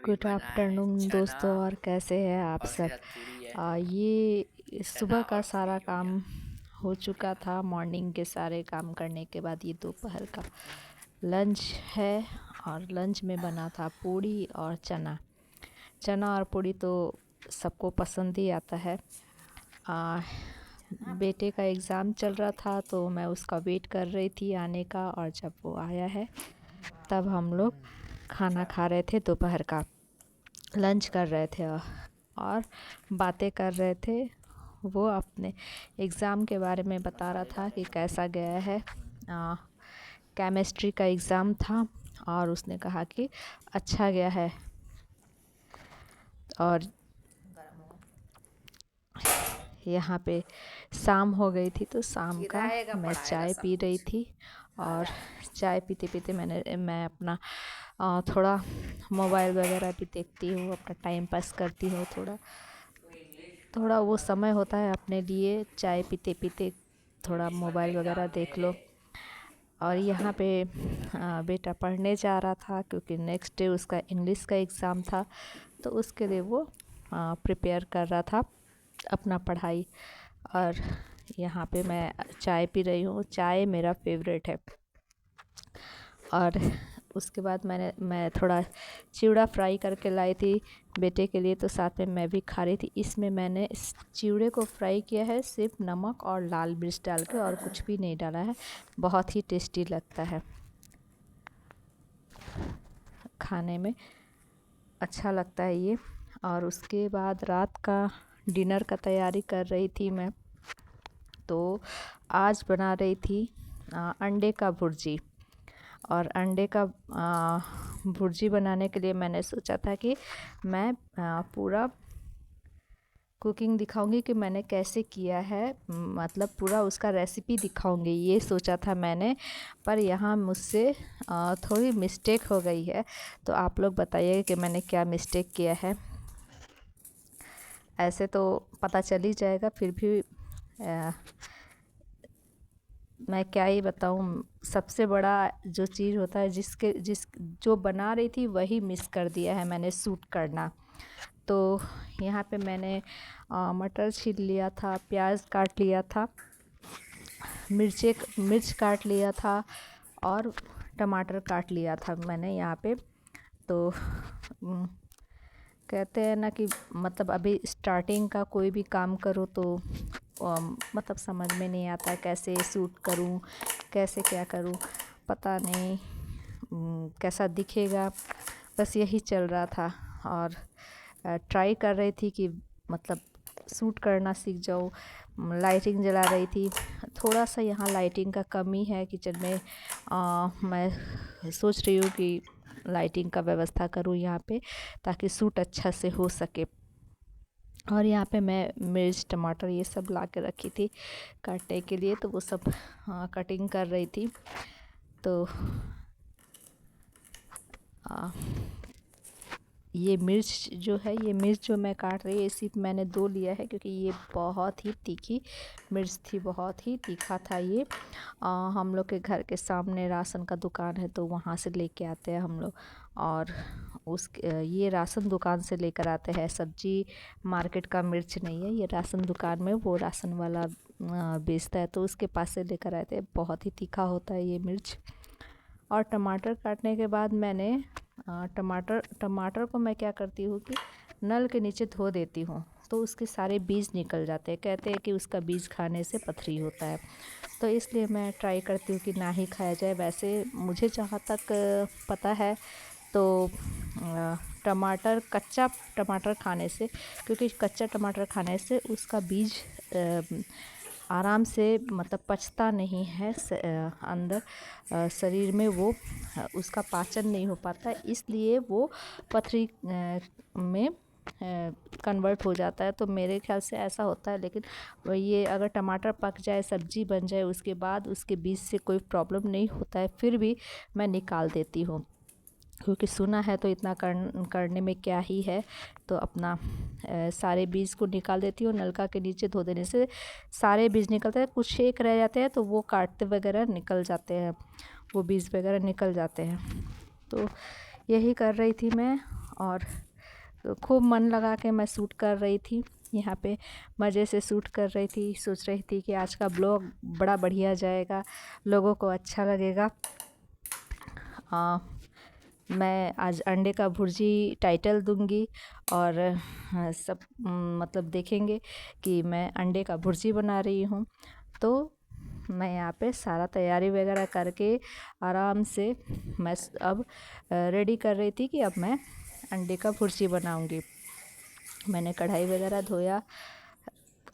Good afternoon दोस्तों, और कैसे हैं आप सब। ये सुबह का सारा काम हो चुका था। मॉर्निंग के सारे काम करने के बाद ये दोपहर का लंच है। और लंच में बना था पूड़ी और चना। चना और पूड़ी तो सबको पसंद ही आता है। बेटे का एग्ज़ाम चल रहा था तो मैं उसका वेट कर रही थी आने का, और जब वो आया है तब हम लोग खाना खा रहे थे। दोपहर का लंच कर रहे थे और बातें कर रहे थे। वो अपने एग्ज़ाम के बारे में बता रहा था कि कैसा गया है। केमिस्ट्री का एग्ज़ाम था और उसने कहा कि अच्छा गया है। और यहाँ पे शाम हो गई थी तो शाम का मैं चाय पी रही थी। और चाय पीते पीते मैं अपना थोड़ा मोबाइल वगैरह भी देखती हूँ, अपना टाइम पास करती हूँ। थोड़ा थोड़ा वो समय होता है अपने लिए, चाय पीते पीते थोड़ा मोबाइल वगैरह देख लो। और यहाँ पे बेटा पढ़ने जा रहा था क्योंकि नेक्स्ट डे उसका इंग्लिश का एग्ज़ाम था, तो उसके लिए वो प्रिपेयर कर रहा था अपना पढ़ाई। और यहाँ पे मैं चाय पी रही हूँ। चाय मेरा फेवरेट है। और उसके बाद मैं थोड़ा चिवड़ा फ्राई करके लाई थी बेटे के लिए, तो साथ में मैं भी खा रही थी। इसमें मैंने इस चिवड़े को फ्राई किया है सिर्फ नमक और लाल मिर्च डाल के, और कुछ भी नहीं डाला है। बहुत ही टेस्टी लगता है, खाने में अच्छा लगता है ये। और उसके बाद रात का डिनर का तैयारी कर रही थी मैं। तो आज बना रही थी अंडे का भुर्जी। और अंडे का भुर्जी बनाने के लिए मैंने सोचा था कि मैं पूरा कुकिंग दिखाऊंगी कि मैंने कैसे किया है, मतलब पूरा उसका रेसिपी दिखाऊंगी, ये सोचा था मैंने। पर यहाँ मुझसे थोड़ी मिस्टेक हो गई है, तो आप लोग बताइए कि मैंने क्या मिस्टेक किया है। ऐसे तो पता चल ही जाएगा, फिर भी मैं क्या ही बताऊँ। सबसे बड़ा जो चीज़ होता है, जिस जो बना रही थी वही मिस कर दिया है मैंने, शूट करना। तो यहाँ पे मैंने मटर छील लिया था, प्याज काट लिया था, मिर्च काट लिया था, और टमाटर काट लिया था मैंने यहाँ पे। तो कहते हैं ना कि मतलब अभी स्टार्टिंग का कोई भी काम करो तो मतलब समझ में नहीं आता कैसे शूट करूं, कैसे क्या करूं, पता नहीं कैसा दिखेगा। बस यही चल रहा था। और ट्राई कर रही थी कि मतलब शूट करना सीख जाऊँ। लाइटिंग जला रही थी। थोड़ा सा यहाँ लाइटिंग का कमी है किचन में। मैं सोच रही हूँ कि लाइटिंग का व्यवस्था करूँ यहाँ पे, ताकि शूट अच्छा से हो सके। और यहाँ पे मैं मिर्च टमाटर ये सब ला के रखी थी काटने के लिए, तो वो सब कटिंग कर रही थी। तो ये मिर्च जो मैं काट रही है, सिर्फ मैंने 2 लिया है क्योंकि ये बहुत ही तीखी मिर्च थी, बहुत ही तीखा था ये। हम लोग के घर के सामने राशन का दुकान है, तो वहाँ से लेके आते हैं हम लोग। और ये राशन दुकान से लेकर आते हैं, सब्जी मार्केट का मिर्च नहीं है ये। राशन दुकान में वो राशन वाला बेचता है, तो उसके पास से लेकर आते हैं। बहुत ही तीखा होता है ये मिर्च। और टमाटर काटने के बाद मैंने टमाटर को मैं क्या करती हूँ कि नल के नीचे धो देती हूँ, तो उसके सारे बीज निकल जाते हैं। कहते हैं कि उसका बीज खाने से पथरी होता है, तो इसलिए मैं ट्राई करती हूँ कि ना ही खाया जाए। वैसे मुझे जहाँ तक पता है तो कच्चा टमाटर खाने से, क्योंकि कच्चा टमाटर खाने से उसका बीज आराम से मतलब पचता नहीं है अंदर शरीर में, वो उसका पाचन नहीं हो पाता, इसलिए वो पथरी में कन्वर्ट हो जाता है। तो मेरे ख्याल से ऐसा होता है। लेकिन ये अगर टमाटर पक जाए, सब्जी बन जाए, उसके बाद उसके बीज से कोई प्रॉब्लम नहीं होता है, फिर भी मैं निकाल देती हूँ, क्योंकि सुना है तो इतना करने में क्या ही है। तो अपना सारे बीज को निकाल देती हूँ। नलका के नीचे धो देने से सारे बीज निकलते हैं, कुछ एक रह जाते हैं तो वो काटते वगैरह निकल जाते हैं, वो बीज वगैरह निकल जाते हैं। तो यही कर रही थी मैं। और खूब मन लगा के मैं शूट कर रही थी, यहाँ पे मज़े से शूट कर रही थी। सोच रही थी कि आज का ब्लॉग बड़ा बढ़िया जाएगा, लोगों को अच्छा लगेगा। मैं आज अंडे का भुर्जी टाइटल दूंगी और सब मतलब देखेंगे कि मैं अंडे का भुर्जी बना रही हूँ। तो मैं यहाँ पे सारा तैयारी वगैरह करके आराम से मैं अब रेडी कर रही थी कि अब मैं अंडे का भुर्जी बनाऊंगी। मैंने कढ़ाई वगैरह धोया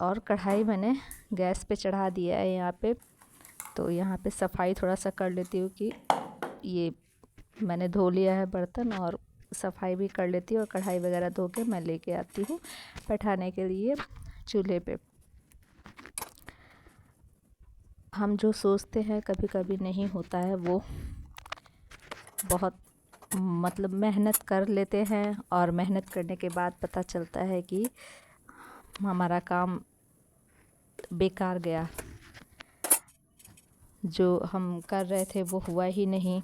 और कढ़ाई मैंने गैस पे चढ़ा दिया है यहाँ पे। तो यहाँ पे सफाई थोड़ा सा कर लेती हूँ कि ये मैंने धो लिया है बर्तन, और सफाई भी कर लेती हूँ और कढ़ाई वगैरह धो के मैं लेके आती हूँ बैठाने के लिए चूल्हे पे। हम जो सोचते हैं कभी कभी नहीं होता है, वो बहुत मतलब मेहनत कर लेते हैं और मेहनत करने के बाद पता चलता है कि हमारा काम बेकार गया, जो हम कर रहे थे वो हुआ ही नहीं,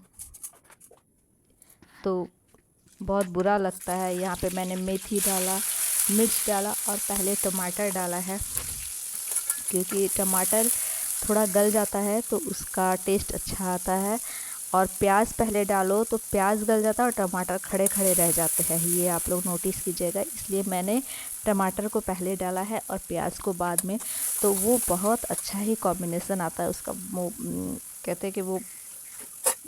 तो बहुत बुरा लगता है। यहाँ पे मैंने मेथी डाला, मिर्च डाला और पहले टमाटर डाला है, क्योंकि टमाटर थोड़ा गल जाता है तो उसका टेस्ट अच्छा आता है। और प्याज पहले डालो तो प्याज गल जाता है और टमाटर खड़े खड़े रह जाते हैं, ये आप लोग नोटिस कीजिएगा। इसलिए मैंने टमाटर को पहले डाला है और प्याज को बाद में, तो वो बहुत अच्छा ही कॉम्बिनेसन आता है उसका। वो कहते हैं कि वो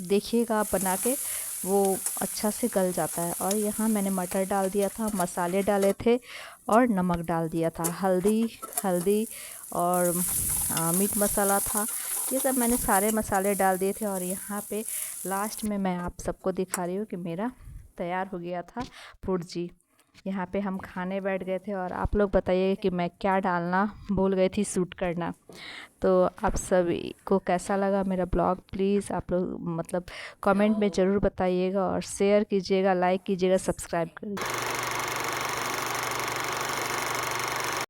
देखिएगा आप बना के, वो अच्छा से गल जाता है। और यहाँ मैंने मटर डाल दिया था, मसाले डाले थे और नमक डाल दिया था, हल्दी और मीट मसाला था, ये सब मैंने सारे मसाले डाल दिए थे। और यहाँ पे लास्ट में मैं आप सबको दिखा रही हूँ कि मेरा तैयार हो गया था भुर्जी। यहाँ पे हम खाने बैठ गए थे और आप लोग बताइए कि मैं क्या डालना भूल गई थी शूट करना। तो आप सभी को कैसा लगा मेरा ब्लॉग, प्लीज़ आप लोग मतलब कमेंट में ज़रूर बताइएगा और शेयर कीजिएगा, लाइक कीजिएगा, सब्सक्राइब करिएगा।